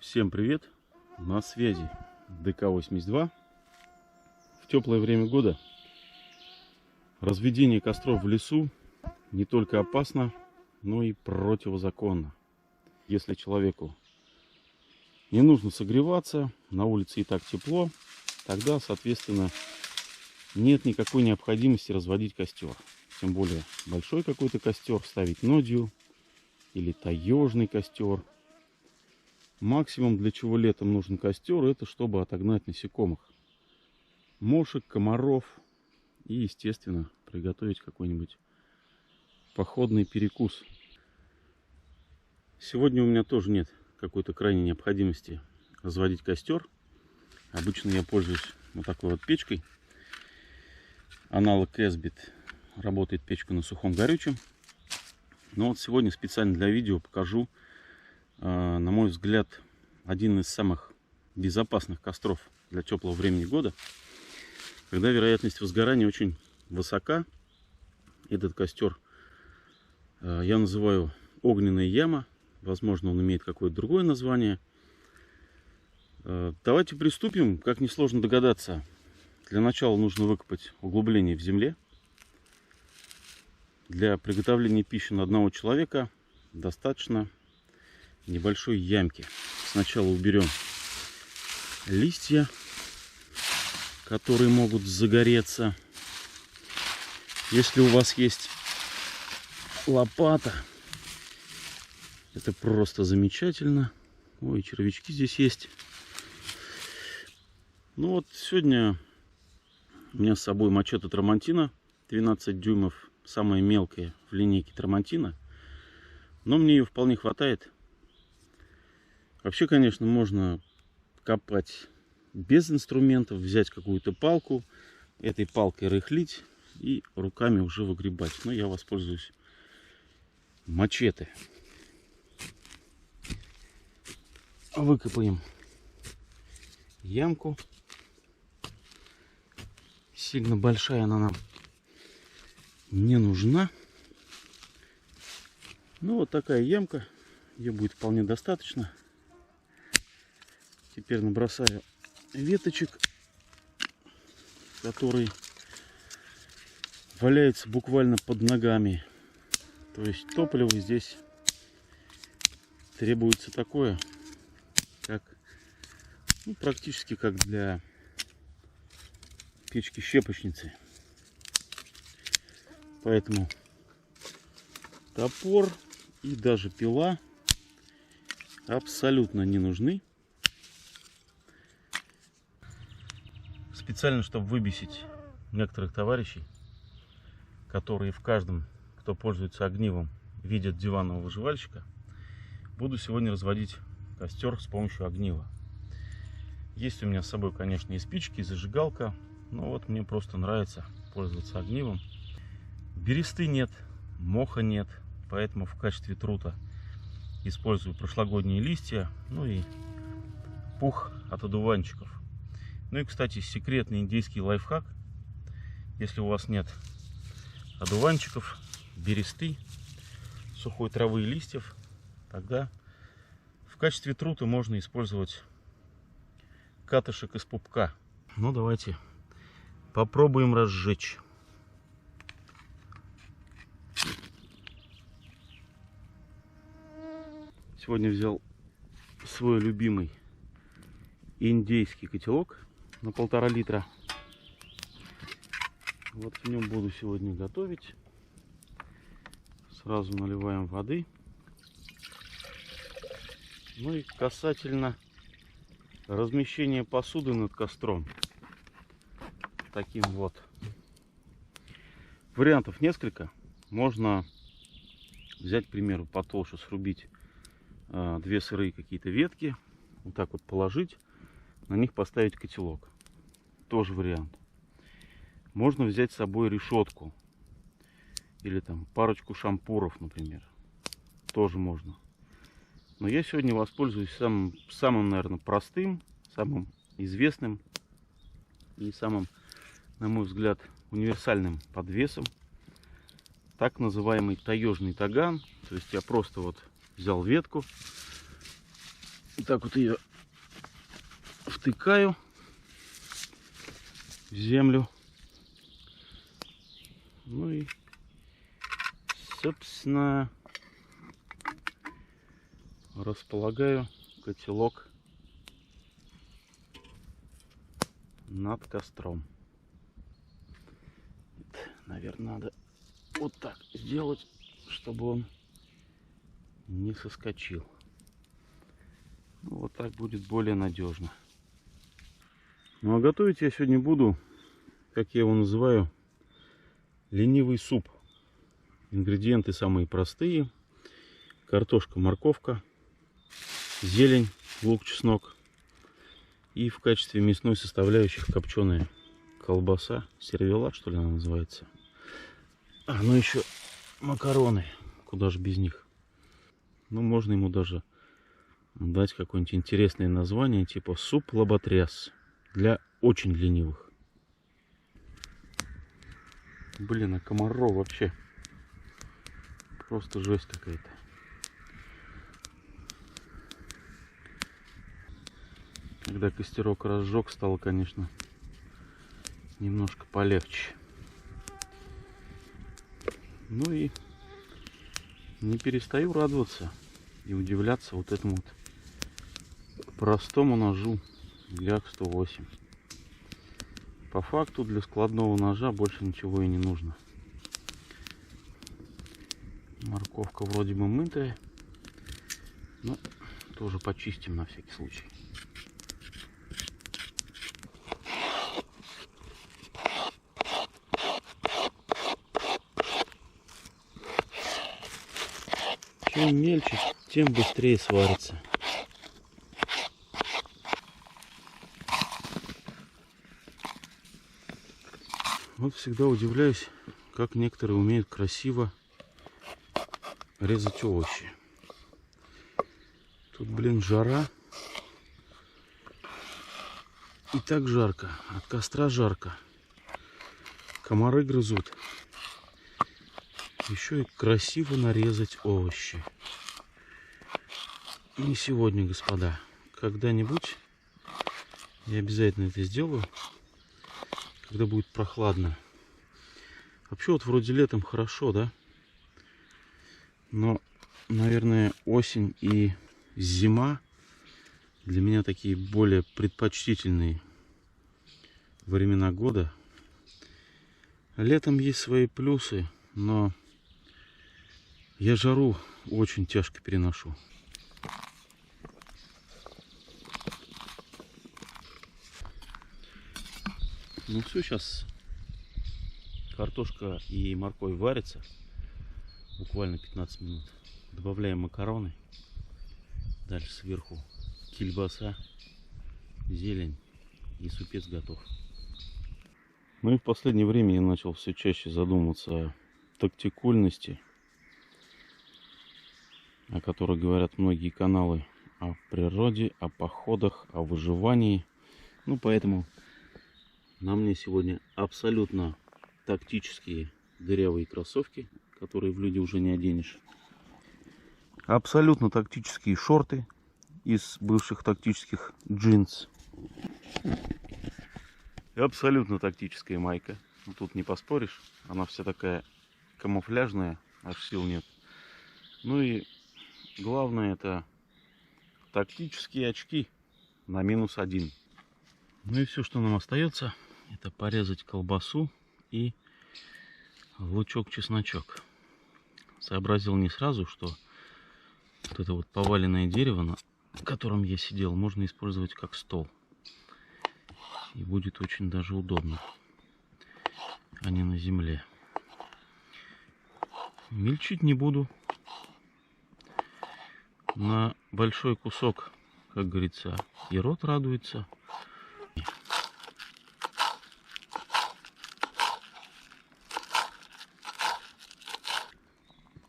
Всем привет! На связи ДК-82. В теплое время года разведение костров в лесу не только опасно, но и противозаконно. Если человеку не нужно согреваться, на улице и так тепло, тогда, соответственно, нет никакой необходимости разводить костер. Тем более большой какой-то костер ставить ночью или таежный костер. Максимум, для чего летом нужен костер, это чтобы отогнать насекомых, мошек, комаров и, естественно, приготовить какой-нибудь походный перекус. Сегодня у меня тоже нет какой-то крайней необходимости разводить костер. Обычно я пользуюсь вот такой вот печкой. Аналог Esbit. Работает печка на сухом горючем. Но вот сегодня специально для видео покажу, на мой взгляд, один из самых безопасных костров для теплого времени года, когда вероятность возгорания очень высока. Этот костер я называю огненная яма. Возможно, он имеет какое-то другое название. Давайте приступим. Как несложно догадаться, для начала нужно выкопать углубление в земле. Для приготовления пищи на одного человека достаточно небольшой ямки. Сначала уберем листья, которые могут загореться. Если у вас есть лопата, это просто замечательно. Ой, червячки здесь есть. Ну вот сегодня у меня с собой мачете Трамонтино 12 дюймов, самая мелкая в линейке Трамонтино, но мне ее вполне хватает. Вообще, конечно, можно копать без инструментов, взять какую-то палку, этой палкой рыхлить и руками уже выгребать. Но я воспользуюсь мачете. Выкопаем ямку. Сильно большая она нам не нужна. Ну вот такая ямка, ее будет вполне достаточно. Теперь набросаю веточек, которые валяются буквально под ногами. То есть топливо здесь требуется такое, как практически как для печки-щепочницы. Поэтому топор и даже пила абсолютно не нужны. Специально, чтобы выбесить некоторых товарищей, которые в каждом, кто пользуется огнивом, видят диванного выживальщика, буду сегодня разводить костер с помощью огнива. Есть у меня с собой, конечно, и спички, и зажигалка, но вот мне просто нравится пользоваться огнивом. Бересты нет, моха нет, поэтому в качестве трута использую прошлогодние листья, ну и пух от одуванчиков. Ну и, кстати, секретный индийский лайфхак. Если у вас нет одуванчиков, бересты, сухой травы и листьев, тогда в качестве трута можно использовать катышек из пупка. Ну, давайте попробуем разжечь. Сегодня взял свой любимый индейский котелок на 1,5 литра. Вот в нем буду сегодня готовить. Сразу наливаем воды. Ну и касательно размещения посуды над костром. Таким вот. Вариантов несколько. Можно взять, к примеру, потолще срубить 2 сырые какие-то ветки. Вот так вот положить. На них поставить котелок. Тоже вариант. Можно взять с собой решетку. Или там парочку шампуров, например. Тоже можно. Но я сегодня воспользуюсь самым, наверное, простым, самым известным и самым, на мой взгляд, универсальным подвесом. Так называемый таежный таган. То есть я просто вот взял ветку, так вот ее втыкаю в землю. Ну и, собственно, располагаю котелок над костром. Наверное, надо вот так сделать, чтобы он не соскочил. Ну, вот так будет более надежно. Ну а готовить я сегодня буду, как я его называю, ленивый суп. Ингредиенты самые простые: картошка, морковка, зелень, лук, чеснок. И в качестве мясной составляющей копченая колбаса, сервелат, что ли она называется. Ну еще макароны, куда же без них. Ну, можно ему даже дать какое-нибудь интересное название, типа суп лоботряс для очень ленивых. Блин, а комаров вообще просто жесть какая-то. Когда костерок разжег, стало, конечно, немножко полегче. Ну и не перестаю радоваться и удивляться вот этому вот простому ножу Ляг-108. По факту для складного ножа больше ничего и не нужно. Морковка вроде бы мытая, но тоже почистим на всякий случай. Чем мельче, тем быстрее сварится. Вот всегда удивляюсь, как некоторые умеют красиво резать овощи. Тут, блин, жара. И так жарко. От костра жарко. Комары грызут. Еще и красиво нарезать овощи. Не сегодня, господа. Когда-нибудь я обязательно это сделаю, когда будет прохладно. Вообще вот вроде летом хорошо, да? Но, наверное, осень и зима для меня такие более предпочтительные времена года. Летом есть свои плюсы, но я жару очень тяжко переношу. Ну все, сейчас картошка и морковь варятся. Буквально 15 минут. Добавляем макароны. Дальше сверху кильбаса, зелень, и супец готов. Ну и в последнее время я начал все чаще задумываться о тактикульности, о которой говорят многие каналы, о природе, о походах, о выживании. Ну поэтому на мне сегодня абсолютно тактические дырявые кроссовки, которые в люди уже не оденешь. Абсолютно тактические шорты из бывших тактических джинс. И абсолютно тактическая майка. Ну, тут не поспоришь. Она вся такая камуфляжная, аж сил нет. Ну и главное, это тактические очки на -1. Ну и все, что нам остается, это порезать колбасу и лучок-чесночок. Сообразил не сразу, что вот это вот поваленное дерево, на котором я сидел, можно использовать как стол. И будет очень даже удобно, а не на земле. Мельчить не буду. На большой кусок, как говорится, и рот радуется.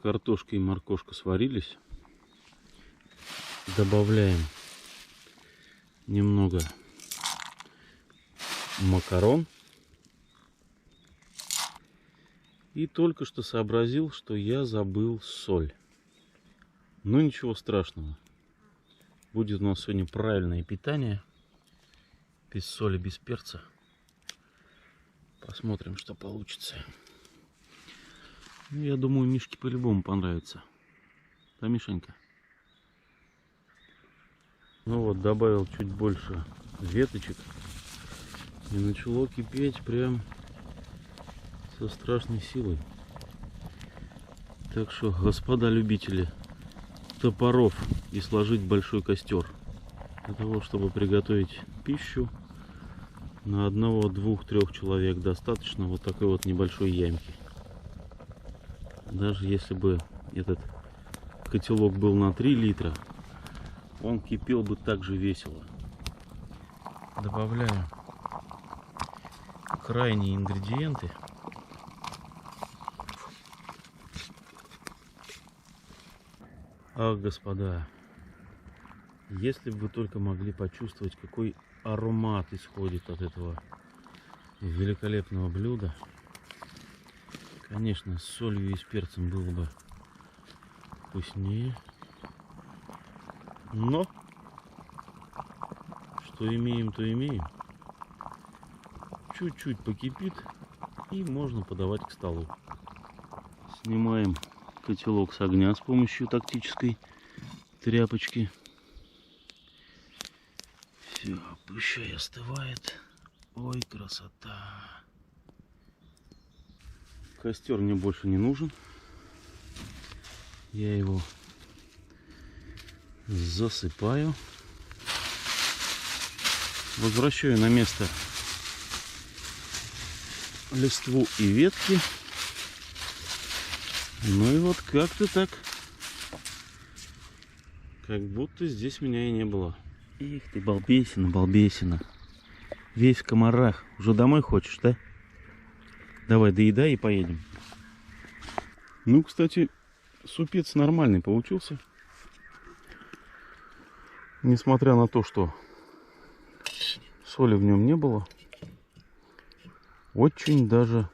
Картошка и моркошка сварились. Добавляем немного макарон. И только что сообразил, что я забыл соль. Ну ничего страшного. Будет у нас сегодня правильное питание. Без соли, без перца. Посмотрим, что получится. Ну, я думаю, Мишке по-любому понравится. Да, Мишенька? Ну вот, добавил чуть больше веточек. И начало кипеть прям со страшной силой. Так что, господа любители топоров и сложить большой костер, для того, чтобы приготовить пищу на одного, двух, трех человек, достаточно вот такой вот небольшой ямки. Даже если бы этот котелок был на 3 литра, он кипел бы так же весело. Добавляю крайние ингредиенты. Ах, господа, если бы вы только могли почувствовать, какой аромат исходит от этого великолепного блюда. Конечно, с солью и с перцем было бы вкуснее. Но что имеем, то имеем. Чуть-чуть покипит, и можно подавать к столу. Снимаем котелок с огня с помощью тактической тряпочки. Все, пущай остывает. Ой, красота. Костер мне больше не нужен. Я его засыпаю. Возвращаю на место листву и ветки. Ну и вот как-то так. Как будто здесь меня и не было. Эх ты, балбесина, балбесина. Весь в комарах. Уже домой хочешь, да? Давай, доедай и поедем. Ну, кстати, супец нормальный получился. Несмотря на то, что соли в нем не было. Очень даже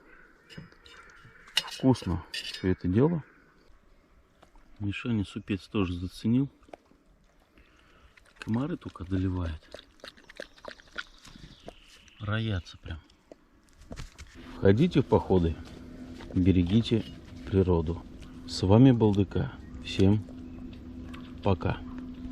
вкусно все это дело. Мишаня супец тоже заценил. Комары только одолевают. Роятся прям. Ходите в походы, берегите природу. С вами Балдыка. Всем пока.